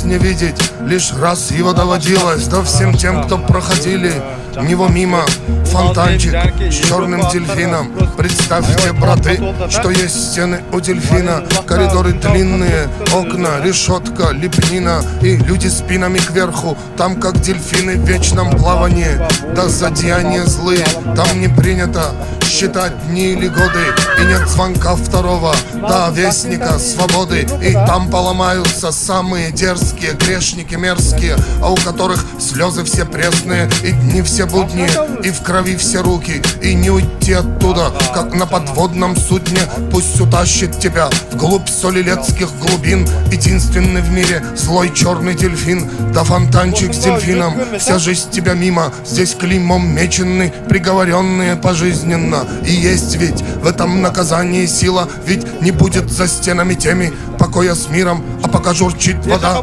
знать, не видеть. Лишь раз его доводилось, да всем тем, кто проходили него мимо. Фонтанчик с черным дельфином. Представьте, браты, что есть стены у дельфина. Коридоры длинные, окна, решетка, лепнина. И люди спинами кверху, там как дельфины в вечном плавании. Да зодеяния злые, там не принято считать дни или годы. И нет звонка второго, да вестника свободы. И там поломаются самые дерзкие грешники мерзкие, а у которых слезы все пресные, и дни все будние, и в крови все руки. И не уйти оттуда, как на подводном судне. Пусть утащит тебя вглубь солилецких глубин. Единственный в мире злой черный дельфин. Да фонтанчик с дельфином, вся жизнь тебя мимо. Здесь клеймом мечены, приговоренные пожизненно. И есть ведь в этом наказании сила. Ведь не будет за стенами теми покоя с миром, а пока журчит вода.